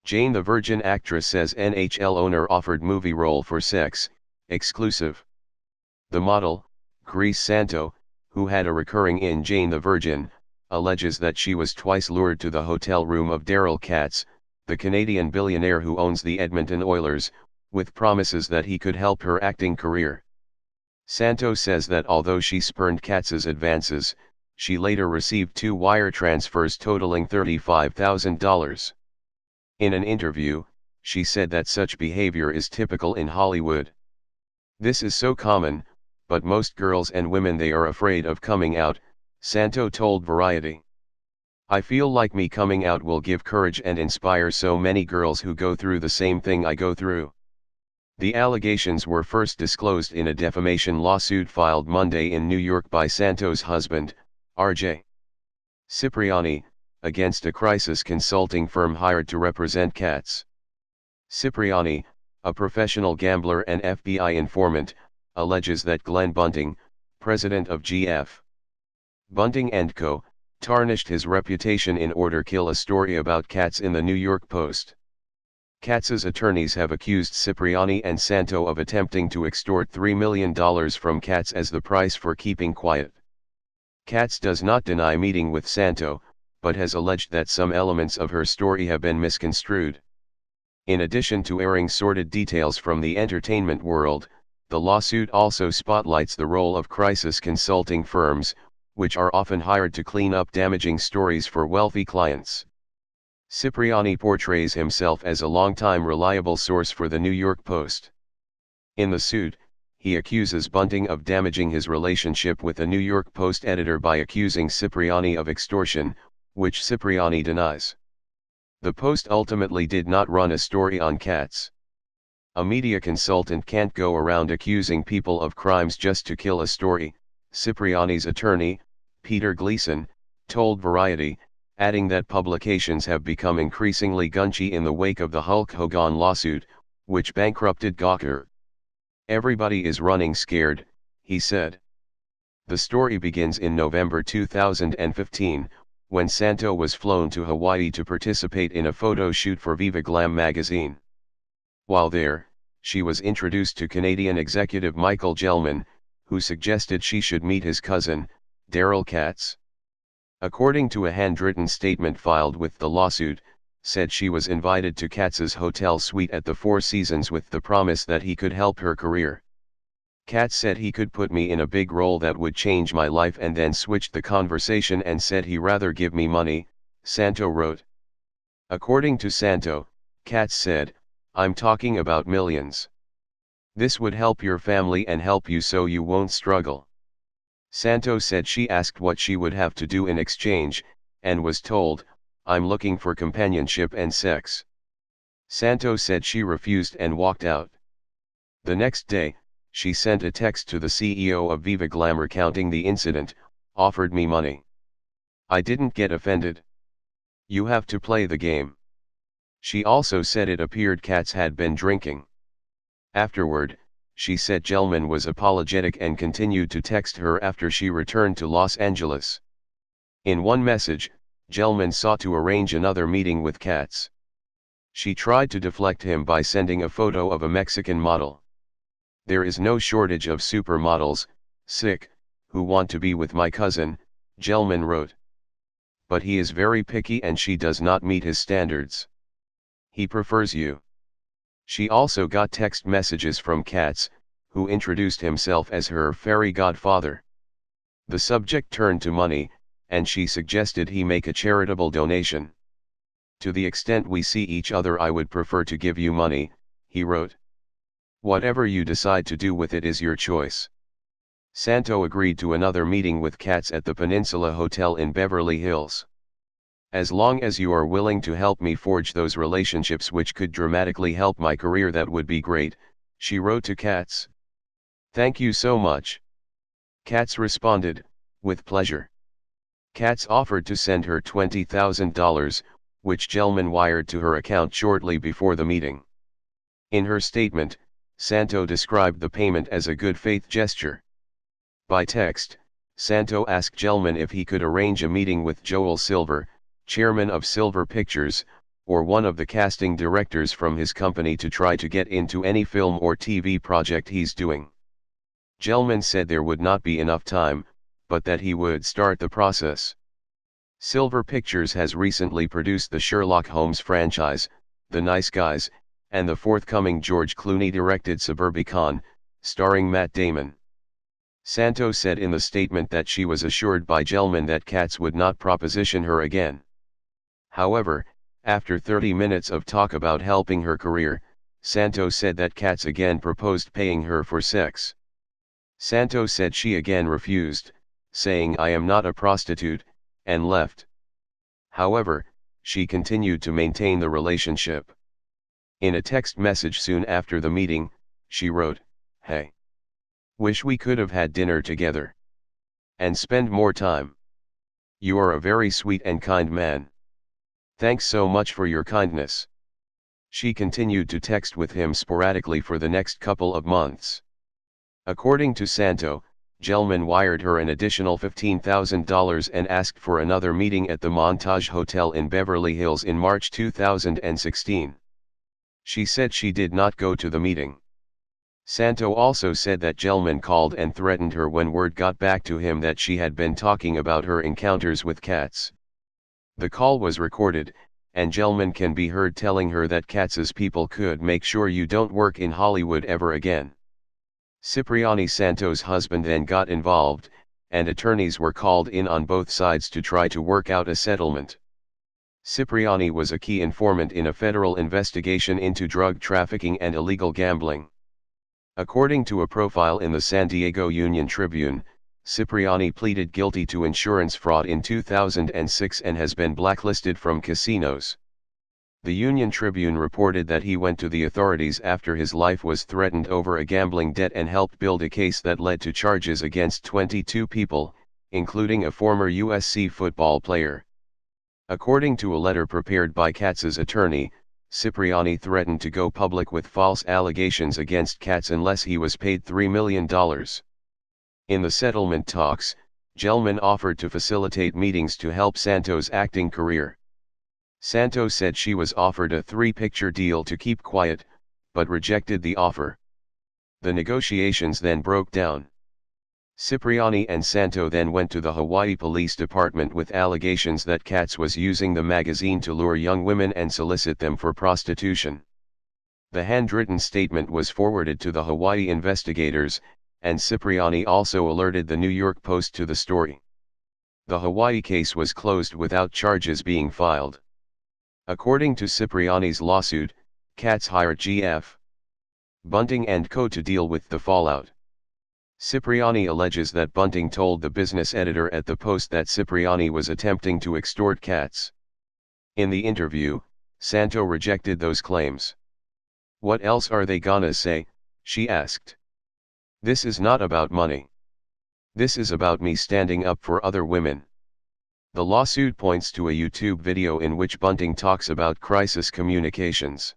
Jane the Virgin actress says NHL owner offered movie role for sex, exclusive. The model, Grace Santo, who had a recurring in Jane the Virgin, alleges that she was twice lured to the hotel room of Daryl Katz, the Canadian billionaire who owns the Edmonton Oilers, with promises that he could help her acting career. Santo says that although she spurned Katz's advances, she later received 2 wire transfers totaling $35,000. In an interview, she said that such behavior is typical in Hollywood. "This is so common, but most girls and women, they are afraid of coming out," Santo told Variety. "I feel like me coming out will give courage and inspire so many girls who go through the same thing I go through." The allegations were first disclosed in a defamation lawsuit filed Monday in New York by Santo's husband, R.J. Cipriani, against a crisis consulting firm hired to represent Katz. Cipriani, a professional gambler and FBI informant, alleges that Glenn Bunting, president of G.F. Bunting & Co., tarnished his reputation in order to kill a story about Katz in the New York Post. Katz's attorneys have accused Cipriani and Santo of attempting to extort $3 million from Katz as the price for keeping quiet. Katz does not deny meeting with Santo, but has alleged that some elements of her story have been misconstrued. In addition to airing sordid details from the entertainment world, the lawsuit also spotlights the role of crisis consulting firms, which are often hired to clean up damaging stories for wealthy clients. Cipriani portrays himself as a longtime reliable source for the New York Post. In the suit, he accuses Bunting of damaging his relationship with the New York Post editor by accusing Cipriani of extortion, which Cipriani denies. The Post ultimately did not run a story on Katz. "A media consultant can't go around accusing people of crimes just to kill a story," Cipriani's attorney, Peter Gleason, told Variety, adding that publications have become increasingly gunchy in the wake of the Hulk Hogan lawsuit, which bankrupted Gawker. "Everybody is running scared," he said. The story begins in November 2015, when Santo was flown to Hawaii to participate in a photo shoot for Viva Glam magazine. While there, she was introduced to Canadian executive Michael Gelman, who suggested she should meet his cousin, Daryl Katz. According to a handwritten statement filed with the lawsuit, said she was invited to Katz's hotel suite at the Four Seasons with the promise that he could help her career. Katz said he could put me in a big role that would change my life, and then switched the conversation and said he rather give me money, Santo wrote. According to Santo, Katz said, "I'm talking about millions. This would help your family and help you so you won't struggle." Santo said she asked what she would have to do in exchange, and was told, "I'm looking for companionship and sex." Santo said she refused and walked out. The next day, she sent a text to the CEO of Viva Glam recounting the incident, "Offered me money. I didn't get offended. You have to play the game." She also said it appeared Katz had been drinking. Afterward, she said Gelman was apologetic and continued to text her after she returned to Los Angeles. In one message, Gelman sought to arrange another meeting with Katz. She tried to deflect him by sending a photo of a Mexican model. "There is no shortage of supermodels, sick, who want to be with my cousin," Gelman wrote. "But he is very picky and she does not meet his standards. He prefers you." She also got text messages from Katz, who introduced himself as her fairy godfather. The subject turned to money, and she suggested he make a charitable donation. "To the extent we see each other, I would prefer to give you money," he wrote. "Whatever you decide to do with it is your choice." Santo agreed to another meeting with Katz at the Peninsula Hotel in Beverly Hills. "As long as you are willing to help me forge those relationships which could dramatically help my career, that would be great," she wrote to Katz. "Thank you so much." Katz responded, "With pleasure." Katz offered to send her $20,000, which Gelman wired to her account shortly before the meeting. In her statement, Santo described the payment as a good faith gesture. By text, Santo asked Gelman if he could arrange a meeting with Joel Silver, chairman of Silver Pictures, or one of the casting directors from his company to try to get into any film or TV project he's doing. Gelman said there would not be enough time, but that he would start the process. Silver Pictures has recently produced the Sherlock Holmes franchise, The Nice Guys, and the forthcoming George Clooney-directed Suburbicon, starring Matt Damon. Santo said in the statement that she was assured by Gelman that Katz would not proposition her again. However, after 30 minutes of talk about helping her career, Santo said that Katz again proposed paying her for sex. Santo said she again refused, saying "I am not a prostitute," and left. However, she continued to maintain the relationship. In a text message soon after the meeting, she wrote, "Hey. Wish we could have had dinner together. And spend more time. You are a very sweet and kind man. Thanks so much for your kindness." She continued to text with him sporadically for the next couple of months. According to Santo, Gelman wired her an additional $15,000 and asked for another meeting at the Montage Hotel in Beverly Hills in March 2016. She said she did not go to the meeting. Santo also said that Gelman called and threatened her when word got back to him that she had been talking about her encounters with Katz. The call was recorded, and Gelman can be heard telling her that Katz's people could make sure you don't work in Hollywood ever again. Cipriani, Santo's husband, then got involved, and attorneys were called in on both sides to try to work out a settlement. Cipriani was a key informant in a federal investigation into drug trafficking and illegal gambling. According to a profile in the San Diego Union Tribune, Cipriani pleaded guilty to insurance fraud in 2006 and has been blacklisted from casinos. The Union Tribune reported that he went to the authorities after his life was threatened over a gambling debt and helped build a case that led to charges against 22 people, including a former USC football player. According to a letter prepared by Katz's attorney, Cipriani threatened to go public with false allegations against Katz unless he was paid $3 million. In the settlement talks, Gelman offered to facilitate meetings to help Santo's acting career. Santo said she was offered a 3-picture deal to keep quiet, but rejected the offer. The negotiations then broke down. Cipriani and Santo then went to the Hawaii Police Department with allegations that Katz was using the magazine to lure young women and solicit them for prostitution. The handwritten statement was forwarded to the Hawaii investigators, and Cipriani also alerted the New York Post to the story. The Hawaii case was closed without charges being filed. According to Cipriani's lawsuit, Katz hired G.F. Bunting & Co. to deal with the fallout. Cipriani alleges that Bunting told the business editor at the Post that Cipriani was attempting to extort Katz. In the interview, Santo rejected those claims. "What else are they gonna say?" she asked. "This is not about money. This is about me standing up for other women." The lawsuit points to a YouTube video in which Bunting talks about crisis communications.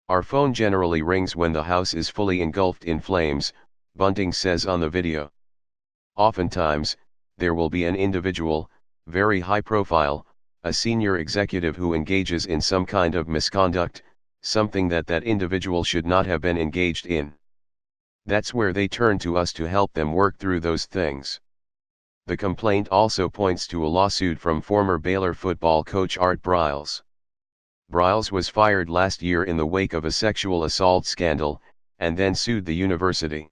"Our phone generally rings when the house is fully engulfed in flames," Bunting says on the video. "Oftentimes, there will be an individual, very high profile, a senior executive who engages in some kind of misconduct, something that individual should not have been engaged in. That's where they turn to us to help them work through those things." The complaint also points to a lawsuit from former Baylor football coach Art Briles. Briles was fired last year in the wake of a sexual assault scandal, and then sued the university.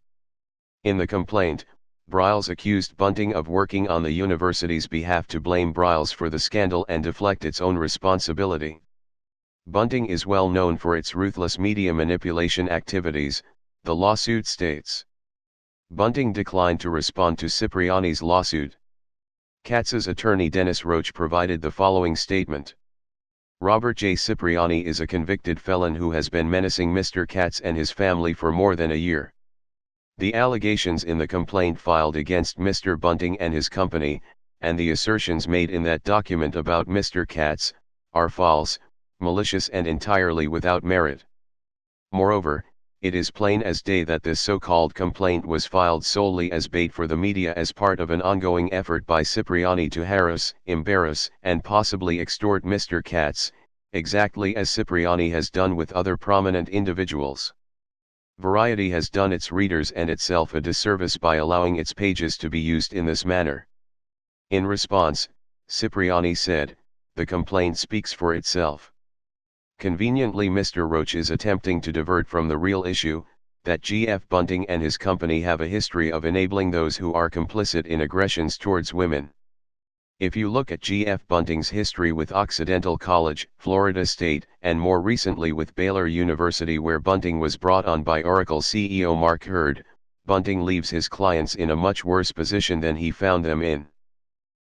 In the complaint, Briles accused Bunting of working on the university's behalf to blame Briles for the scandal and deflect its own responsibility. Bunting is well known for its ruthless media manipulation activities, the lawsuit states. Bunting declined to respond to Cipriani's lawsuit. Katz's attorney Dennis Roach provided the following statement. "Robert J. Cipriani is a convicted felon who has been menacing Mr. Katz and his family for more than a year. The allegations in the complaint filed against Mr. Bunting and his company, and the assertions made in that document about Mr. Katz, are false, malicious and entirely without merit. Moreover, it is plain as day that this so-called complaint was filed solely as bait for the media as part of an ongoing effort by Cipriani to harass, embarrass, and possibly extort Mr. Katz, exactly as Cipriani has done with other prominent individuals. Variety has done its readers and itself a disservice by allowing its pages to be used in this manner. In response, Cipriani said, "The complaint speaks for itself." Conveniently, Mr. Roach is attempting to divert from the real issue, that G.F. Bunting and his company have a history of enabling those who are complicit in aggressions towards women. If you look at G.F. Bunting's history with Occidental College, Florida State, and more recently with Baylor University, where Bunting was brought on by Oracle CEO Mark Hurd, Bunting leaves his clients in a much worse position than he found them in.